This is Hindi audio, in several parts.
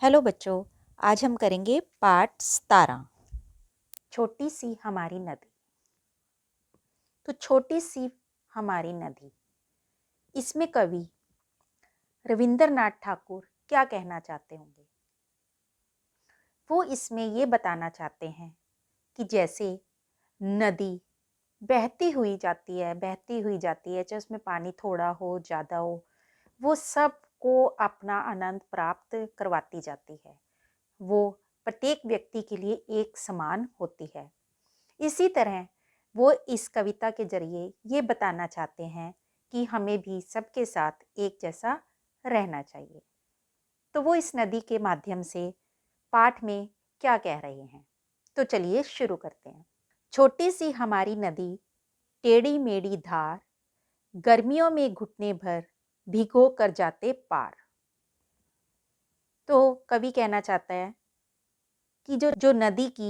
हेलो बच्चों, आज हम करेंगे पाठ 17। छोटी सी हमारी नदी। तो छोटी सी हमारी नदी, इसमें कवि रविंद्रनाथ ठाकुर क्या कहना चाहते होंगे? वो इसमें ये बताना चाहते हैं कि जैसे नदी बहती हुई जाती है, चाहे उसमें पानी थोड़ा हो ज़्यादा हो, वो सबको अपना आनंद प्राप्त करवाती जाती है। वो प्रत्येक व्यक्ति के लिए एक समान होती है। इसी तरह वो इस कविता के जरिए ये बताना चाहते हैं कि हमें भी सबके साथ एक जैसा रहना चाहिए। तो वो इस नदी के माध्यम से पाठ में क्या कह रहे हैं, तो चलिए शुरू करते हैं। छोटी सी हमारी नदी, टेढ़ी मेढ़ी धार, गर्मियों में घुटने भर भिगो कर जाते पार। तो कवि कहना चाहता है कि जो नदी की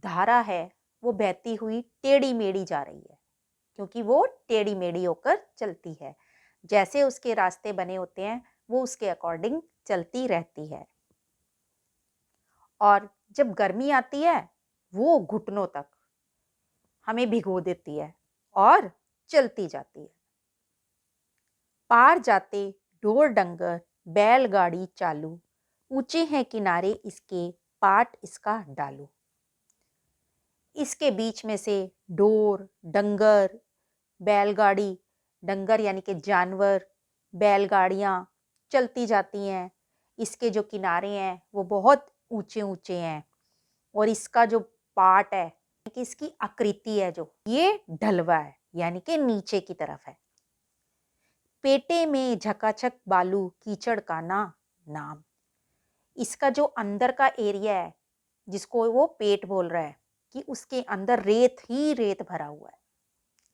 धारा है वो बहती हुई टेढ़ी मेढ़ी जा रही है, क्योंकि वो टेढ़ी मेढ़ी होकर चलती है। जैसे उसके रास्ते बने होते हैं वो उसके अकॉर्डिंग चलती रहती है, और जब गर्मी आती है वो घुटनों तक हमें भिगो देती है और चलती जाती है। पार जाते ढोर डंगर बैलगाड़ी चालू, ऊंचे हैं किनारे इसके पाट इसका डालू। इसके बीच में से ढोर डंगर बैलगाड़ी, डंगर यानी कि जानवर, बैलगाड़ियाँ चलती जाती हैं। इसके जो किनारे हैं वो बहुत ऊंचे ऊंचे हैं, और इसका जो पार्ट है कि इसकी आकृति है जो ये ढलवा है, यानी कि नीचे की तरफ है। पेटे में झकाझक बालू कीचड़ का ना नाम। इसका जो अंदर का एरिया है जिसको वो पेट बोल रहा है, कि उसके अंदर रेत ही रेत भरा हुआ है,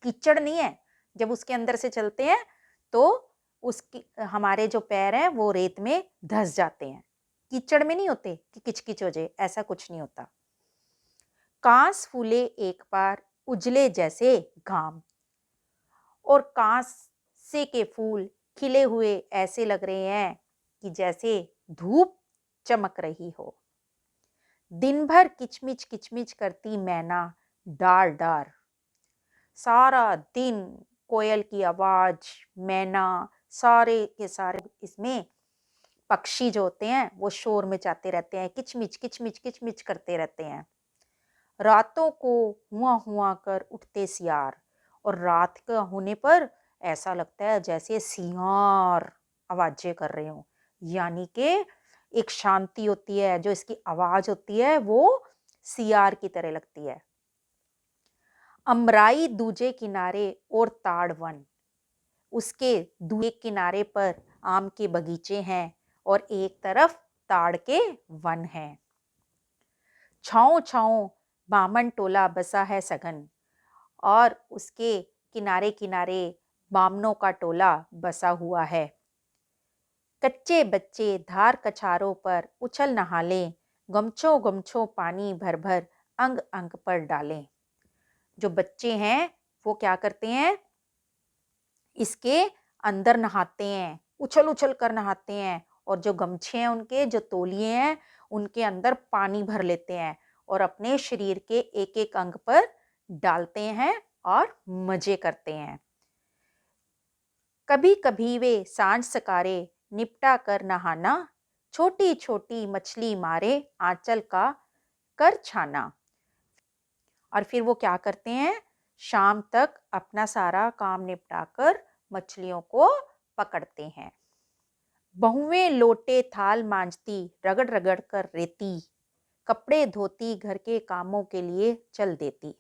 कीचड़ नहीं है। जब उसके अंदर से चलते हैं तो उसकी हमारे जो पैर हैं वो रेत में धंस जाते हैं, कीचड़ में नहीं होते कि किचकिच हो जाए, ऐसा कुछ नहीं होता। कांस फूले एक बार उजले जैसे घाम, और कांस से के फूल खिले हुए ऐसे लग रहे हैं कि जैसे धूप चमक रही हो। दिन भर किचमिच किचमिच करती मैना डार डार, सारा दिन कोयल की आवाज, मैना, सारे के सारे इसमें पक्षी जो होते हैं वो शोर मचाते रहते हैं, किचमिच किचमिच किचमिच करते रहते हैं। रातों को हुआ हुआ कर उठते सियार, और रात का होने पर ऐसा लगता है जैसे सियार आवाजें कर रहे हो, यानी कि एक शांति होती है, जो इसकी आवाज होती है वो सियार की तरह लगती है। अमराई दूजे किनारे और ताड़ वन, उसके दूसरे किनारे पर आम के बगीचे हैं और एक तरफ ताड़ के वन हैं। छाँव छाँव बामन टोला बसा है सघन, और उसके किनारे किनारे बामनों का टोला बसा हुआ है। कच्चे बच्चे धार कछारों पर उछल नहाले, गमछों गमछों पानी भर भर अंग अंग पर डालें। जो बच्चे हैं वो क्या करते हैं, इसके अंदर नहाते हैं, उछल उछल कर नहाते हैं, और जो गमछे हैं उनके जो तौलिए हैं उनके अंदर पानी भर लेते हैं और अपने शरीर के एक एक अंग पर डालते हैं और मजे करते हैं। कभी कभी वे सांझ सकारे निपटा कर नहाना, छोटी छोटी मछली मारे आंचल का कर छाना। और फिर वो क्या करते हैं, शाम तक अपना सारा काम निपटा कर मछलियों को पकड़ते हैं। बहुएं लोटे थाल मांजती रगड़ रगड़ कर रेती, कपड़े धोती घर के कामों के लिए चल देती।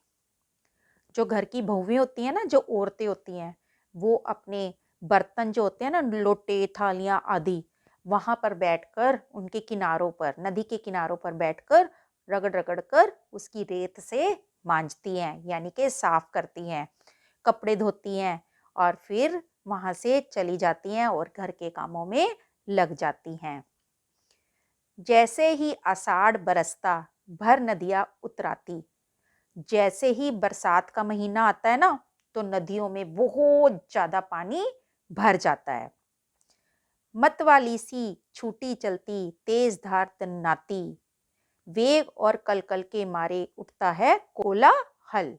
जो घर की बहुएं होती हैं ना, जो औरतें होती हैं, वो अपने बर्तन जो होते हैं ना, लोटे थालियां आदि, वहां पर बैठकर उनके किनारों पर, नदी के किनारों पर बैठकर रगड़ रगड़ कर उसकी रेत से मांजती हैं, यानी कि साफ करती हैं, कपड़े धोती हैं, और फिर वहां से चली जाती हैं और घर के कामों में लग जाती हैं। जैसे ही आषाढ़ बरसता भर नदियां उतराती, जैसे ही बरसात का महीना आता है ना, तो नदियों में बहुत ज्यादा पानी भर जाता है। मतवाली सी छूटी चलती तेज धार तन्नाती, वेग और कलकल के मारे उठता है कोलाहल।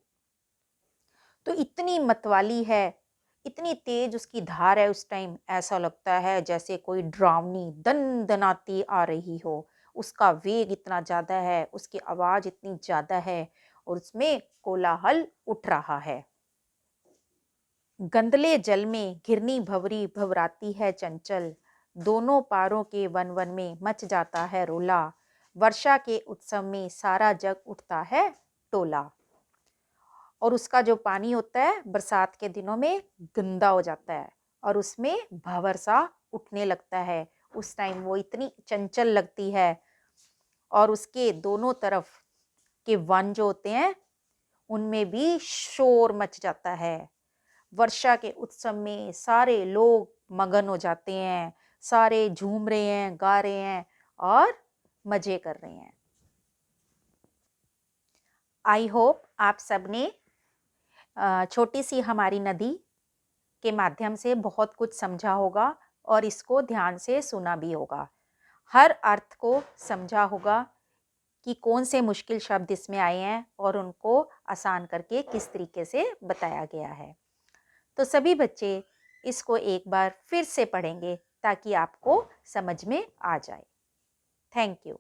तो इतनी मतवाली है, इतनी तेज उसकी धार है, उस टाइम ऐसा लगता है जैसे कोई डरावनी दनदनाती आ रही हो। उसका वेग इतना ज़्यादा है, उसकी आवाज़ इतनी ज़्यादा है और उसमें कोलाहल उठ रहा है। गंदले जल में घिरनी भंवरी भंवराती है चंचल, दोनों पारों के वन वन में मच जाता है रोला, वर्षा के उत्सव में सारा जग उठता है टोला। और उसका जो पानी होता है बरसात के दिनों में गंदा हो जाता है और उसमें भंवर सा उठने लगता है। उस टाइम वो इतनी चंचल लगती है और उसके दोनों तरफ के वन जो होते हैं उनमें भी शोर मच जाता है। वर्षा के उत्सव में सारे लोग मगन हो जाते हैं, सारे झूम रहे हैं, गा रहे हैं और मजे कर रहे हैं। आई होप आप सबने छोटी सी हमारी नदी के माध्यम से बहुत कुछ समझा होगा और इसको ध्यान से सुना भी होगा। हर अर्थ को समझा होगा कि कौन से मुश्किल शब्द इसमें आए हैं और उनको आसान करके किस तरीके से बताया गया है। तो सभी बच्चे इसको एक बार फिर से पढ़ेंगे ताकि आपको समझ में आ जाए। Thank you.